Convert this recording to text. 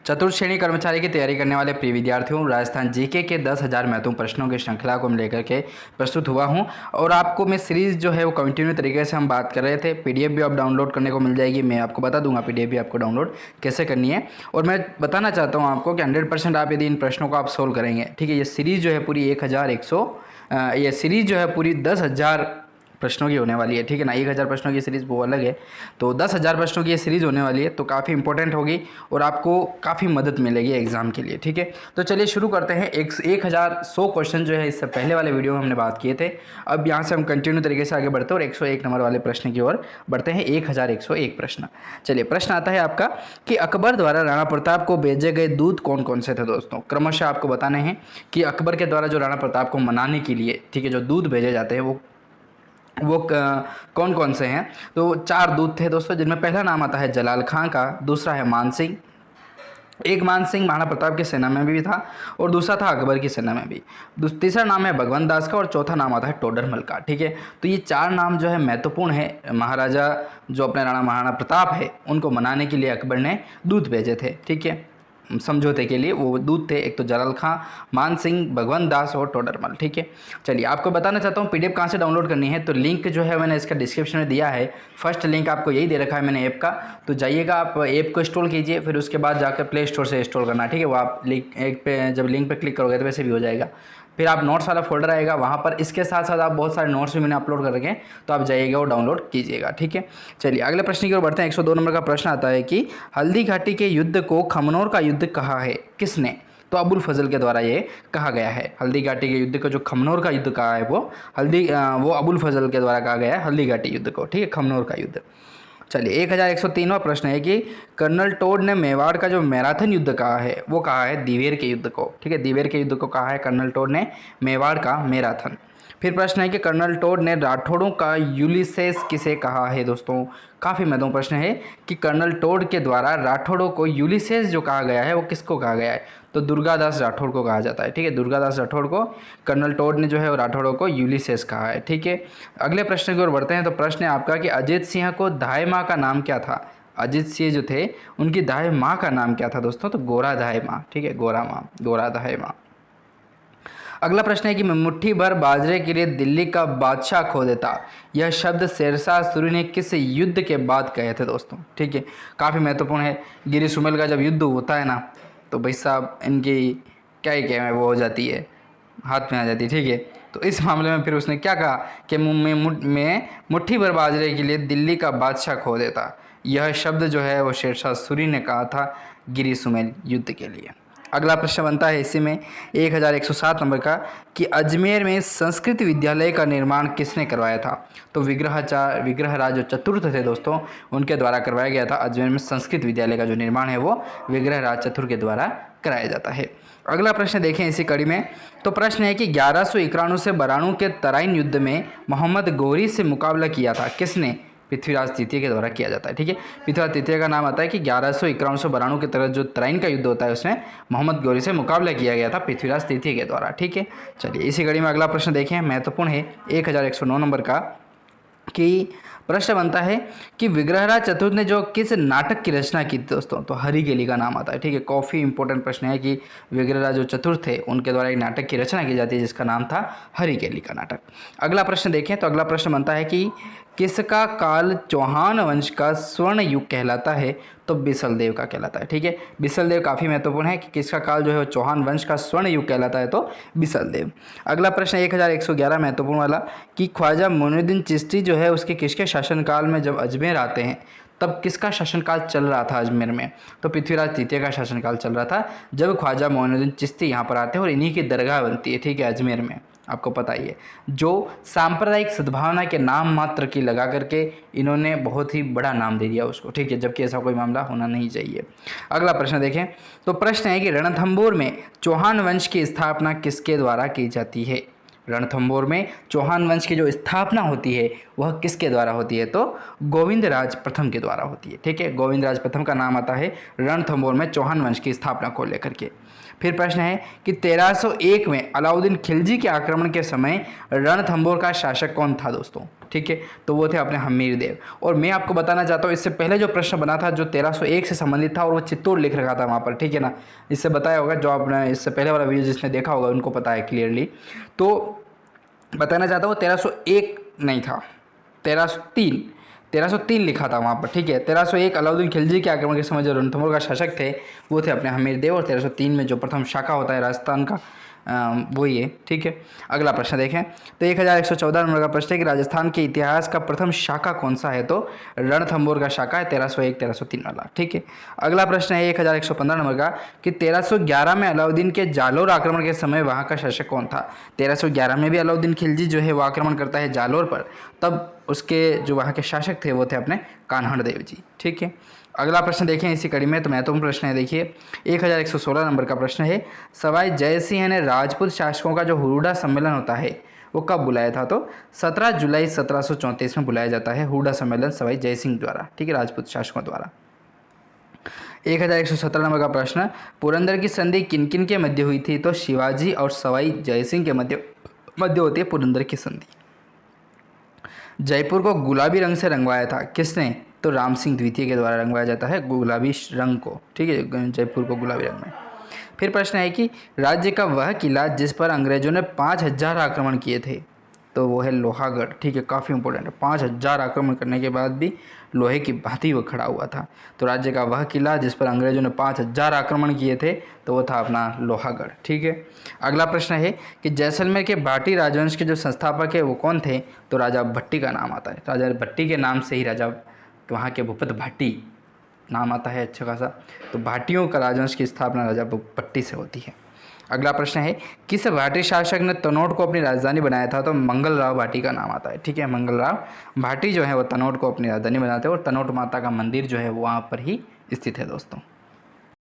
चतुर्थ श्रेणी कर्मचारी की तैयारी करने वाले प्रिय विद्यार्थियों, राजस्थान जीके के 10,000 महत्वपूर्ण प्रश्नों की श्रृंखला को मैं लेकर के प्रस्तुत हुआ हूं और आपको मैं सीरीज़ जो है वो कंटिन्यू तरीके से हम बात कर रहे थे। पीडीएफ भी आप डाउनलोड करने को मिल जाएगी, मैं आपको बता दूंगा पीडीएफ भी आपको डाउनलोड कैसे करनी है। और मैं बताना चाहता हूँ आपको कि 100% आप यदि इन प्रश्नों को आप सोल्व करेंगे, ठीक है। ये सीरीज़ जो है पूरी 1100 ये सीरीज़ जो है पूरी 10,000 प्रश्नों की होने वाली है, ठीक है ना। 1,000 प्रश्नों की सीरीज़ वो अलग है, तो 10,000 प्रश्नों की ये सीरीज़ होने वाली है, तो काफ़ी इंपॉर्टेंट होगी और आपको काफ़ी मदद मिलेगी एग्जाम के लिए, ठीक है। तो चलिए शुरू करते हैं। 1100 क्वेश्चन जो है इससे पहले वाले वीडियो में हमने बात किए थे। अब यहाँ से हम कंटिन्यू तरीके से आगे बढ़ते हैं और 101 नंबर वाले प्रश्न की ओर बढ़ते हैं। 1101 प्रश्न। चलिए प्रश्न आता है आपका कि अकबर द्वारा राणा प्रताप को भेजे गए दूत कौन कौन से थे दोस्तों। क्रमशः आपको बताने हैं कि अकबर के द्वारा जो राणा प्रताप को मनाने के लिए, ठीक है, जो दूत भेजे जाते हैं वो कौन कौन से हैं। तो 4 दूत थे दोस्तों, जिनमें पहला नाम आता है जलाल खां का, दूसरा है मान सिंह। एक मान सिंह महाराणा प्रताप की सेना में भी था और दूसरा था अकबर की सेना में भी। तीसरा नाम है भगवंत दास का और चौथा नाम आता है टोडरमल का, ठीक है। तो ये 4 नाम जो है महत्वपूर्ण है। महाराजा जो अपने महाराणा प्रताप है उनको मनाने के लिए अकबर ने दूत भेजे थे, ठीक है, समझौते के लिए। वो दूत थे, एक तो जलाल खां, मान सिंह, भगवंत दास और टोडरमल, ठीक है। चलिए आपको बताना चाहता हूँ पीडीएफ कहाँ से डाउनलोड करनी है। तो लिंक जो है मैंने इसका डिस्क्रिप्शन में दिया है। फर्स्ट लिंक आपको यही दे रखा है मैंने ऐप का, तो जाइएगा आप ऐप को इंस्टॉल कीजिए, फिर उसके बाद जाकर प्ले स्टोर से इंस्टॉल करना, ठीक है। वो आप लिंक एक पे जब लिंक पे क्लिक करोगे तो वैसे भी हो जाएगा। फिर आप नोट्स वाला फोल्डर आएगा, वहाँ पर इसके साथ साथ आप बहुत सारे नोट्स भी मैंने अपलोड कर रखे हैं, तो आप जाइएगा और डाउनलोड कीजिएगा, ठीक है। चलिए अगले प्रश्न की ओर बढ़ते हैं। 102 नंबर का प्रश्न आता है कि हल्दी घाटी के युद्ध को खमनोर का युद्ध कहा है किसने। तो अबुल फजल के द्वारा ये कहा गया है। हल्दी घाटी के युद्ध को जो खमनोर का युद्ध कहा है वो अबुल फजल के द्वारा कहा गया है, हल्दी घाटी युद्ध को, ठीक है, खमनोर का युद्ध। चलिए 1103वां प्रश्न है कि कर्नल टोड ने मेवाड़ का जो मैराथन युद्ध कहा है वो कहा है दिवेर के युद्ध को, ठीक है। दिवेर के युद्ध को कहा है कर्नल टोड ने मेवाड़ का मैराथन। फिर प्रश्न है कि कर्नल टोड ने राठौड़ों का यूलिसेस किसे कहा है दोस्तों। काफ़ी महत्वपूर्ण प्रश्न है कि कर्नल टोड के द्वारा राठौड़ों को यूलिसेस जो कहा गया है वो किसको कहा गया है। तो दुर्गादास राठौड़ को कहा जाता है, ठीक है। दुर्गादास राठौड़ को कर्नल टोड ने जो है वो राठौड़ों को यूलिसेस कहा है, ठीक है। अगले प्रश्न की ओर बढ़ते हैं। तो प्रश्न है आपका कि अजीत सिंह को दाई माँ का नाम क्या था। अजीत सिंह जो थे उनकी दाई माँ का नाम क्या था दोस्तों। तो गोरा दाई माँ, ठीक है, गोरा दाई माँ। अगला प्रश्न है कि मुट्ठी भर बाजरे के लिए दिल्ली का बादशाह खो देता, यह शब्द शेरशाह सूरी ने किस युद्ध के बाद कहे थे दोस्तों, ठीक है। काफ़ी महत्वपूर्ण है। गिरी सुमेल का जब युद्ध होता है ना, तो भाई साहब इनकी क्या ही क्या है वो हो जाती है, हाथ में आ जाती है, ठीक है। तो इस मामले में फिर उसने क्या कहा कि मैं मुट्ठी भर बाजरे के लिए दिल्ली का बादशाह खो देता, यह शब्द जो है वो शेरशाह सूरी ने कहा था गिरी सुमेल युद्ध के लिए। अगला प्रश्न बनता है इसी में 1107 नंबर का कि अजमेर में संस्कृत विद्यालय का निर्माण किसने करवाया था। तो विग्रहराज जो चतुर्थ थे दोस्तों उनके द्वारा करवाया गया था। अजमेर में संस्कृत विद्यालय का जो निर्माण है वो विग्रहराज चतुर्थ के द्वारा कराया जाता है। अगला प्रश्न देखें इसी कड़ी में। तो प्रश्न है कि 1191 से बराणु के तराइन युद्ध में मोहम्मद गौरी से मुकाबला किया था किसने। पृथ्वीराज तृतीय के द्वारा किया जाता है, ठीक है। पृथ्वीराज तृतीय का नाम आता है कि 1191 से बराणु के तरह जो तराइन का युद्ध होता है उसमें मोहम्मद गौरी से मुकाबला किया गया था पृथ्वीराज तृतीय के द्वारा, ठीक है। चलिए इसी कड़ी में अगला प्रश्न देखें, महत्वपूर्ण है 1109 नंबर का कि प्रश्न बनता है कि विग्रहराज चतुर्थ ने जो किस नाटक की रचना की थी दोस्तों। तो हरिकेली का नाम आता है, ठीक है। काफ़ी इंपॉर्टेंट प्रश्न है कि विग्रहराज जो चतुर्थ थे उनके द्वारा एक नाटक की रचना की जाती है जिसका नाम था हरिकेली का नाटक। अगला प्रश्न देखें। तो अगला प्रश्न बनता है कि किसका काल चौहान वंश का स्वर्ण युग कहलाता है। तो बिसलदेव का कहलाता है, ठीक है। बिसलदेव काफ़ी महत्वपूर्ण है कि किसका काल जो है वो चौहान वंश का स्वर्ण युग कहलाता है, तो बिसलदेव। अगला प्रश्न 1111 महत्वपूर्ण वाला कि ख्वाजा मोइनुद्दीन चिश्ती जो है उसके किसके शासनकाल में जब अजमेर आते हैं तब किसका शासनकाल चल रहा था अजमेर में। तो पृथ्वीराज तृतीय का शासनकाल चल रहा था जब ख्वाजा मोइनुद्दीन चिश्ती यहाँ पर आते हैं और इन्हीं की दरगाह बनती है, ठीक है, अजमेर में। आपको पता ही है जो सांप्रदायिक सद्भावना के नाम मात्र की लगा करके इन्होंने बहुत ही बड़ा नाम दे दिया उसको, ठीक है, जबकि ऐसा कोई मामला होना नहीं चाहिए। अगला प्रश्न देखें। तो प्रश्न है कि रणथंभौर में चौहान वंश की स्थापना किसके द्वारा की जाती है। रणथंभौर में चौहान वंश की जो स्थापना होती है वह किसके द्वारा होती है? तो गोविंदराज प्रथम के द्वारा होती है। ठीक है, गोविंदराज प्रथम का नाम आता है रणथंभौर में चौहान वंश की स्थापना को लेकर के। फिर प्रश्न है कि 1301 में अलाउद्दीन खिलजी के आक्रमण के समय रणथंभौर का शासक कौन था दोस्तों? ठीक है, तो वो थे अपने हमीर देव। और मैं आपको बताना चाहता हूँ, इससे पहले जो प्रश्न बना था जो 1301 से संबंधित था और वो चित्तौड़ लिख रखा था वहाँ पर, ठीक है ना, इससे बताया होगा, जो आपने इससे पहले वाला वीडियो जिसने देखा होगा उनको पता है क्लियरली। तो बताना चाहता हूँ 1301 नहीं था, 1303 लिखा था वहाँ पर। ठीक है, 1301 अलाउद्दीन खिलजी के आक्रमण के समय जो रणथंभौर का शासक थे वो थे अपने हमीर देव, और 1303 में जो प्रथम शाखा होता है राजस्थान का वही है। ठीक है, अगला प्रश्न देखें तो 1114 नंबर का प्रश्न है कि राजस्थान के इतिहास का प्रथम शाखा कौन सा है? तो रणथंभौर का शाखा है 1301-1303 वाला। ठीक है, अगला प्रश्न है 1115 नंबर का कि 1311 में अलाउद्दीन के जालोर आक्रमण के समय वहाँ का शासक कौन था? 1311 में भी अलाउद्दीन खिलजी जो है वो आक्रमण करता है जालोर पर, तब उसके जो वहाँ के शासक थे वो थे अपने कान्हड़ देव जी। ठीक है, अगला प्रश्न देखें इसी कड़ी में, तो महत्वपूर्ण प्रश्न है, देखिए 1116 नंबर का प्रश्न है सवाई जयसिंह ने राजपूत शासकों का जो हुडा सम्मेलन होता है वो कब बुलाया था? तो 17 जुलाई 1734 में बुलाया जाता है हुडा सम्मेलन सवाई जयसिंह द्वारा। ठीक है, राजपूत शासकों द्वारा। 1117 नंबर का प्रश्न, पुरंदर की संधि किन किन के मध्य हुई थी? तो शिवाजी और सवाई जयसिंह के मध्य होती है पुरंदर की संधि। जयपुर को गुलाबी रंग से रंगवाया था किसने? तो राम सिंह द्वितीय के द्वारा रंगवाया जाता है गुलाबी रंग को। ठीक है, जयपुर को गुलाबी रंग में। फिर प्रश्न है कि राज्य का वह किला जिस पर अंग्रेजों ने 5000 आक्रमण किए थे, तो वो है लोहागढ़। ठीक है, काफ़ी इंपॉर्टेंट है, 5000 आक्रमण करने के बाद भी लोहे की भांति वो खड़ा हुआ था। तो राज्य का वह किला जिस पर अंग्रेजों ने 5000 आक्रमण किए थे, तो वो था अपना लोहागढ़। ठीक है, अगला प्रश्न है कि जैसलमेर के भाटी राजवंश के जो संस्थापक है वो कौन थे? तो राजा भट्टी का नाम आता है। राजा भट्टी के नाम से ही राजा वहाँ के भूपत भाटी नाम आता है अच्छा खासा। तो भाटियों का राजवंश की स्थापना राजा भट्टी से होती है। अगला प्रश्न है किस भाटी शासक ने तनोट को अपनी राजधानी बनाया था? तो मंगल राव भाटी का नाम आता है। ठीक है, मंगल राव भाटी जो है वो तनोट को अपनी राजधानी बनाते हैं, और तनोट माता का मंदिर जो है वो वहाँ पर ही स्थित है दोस्तों।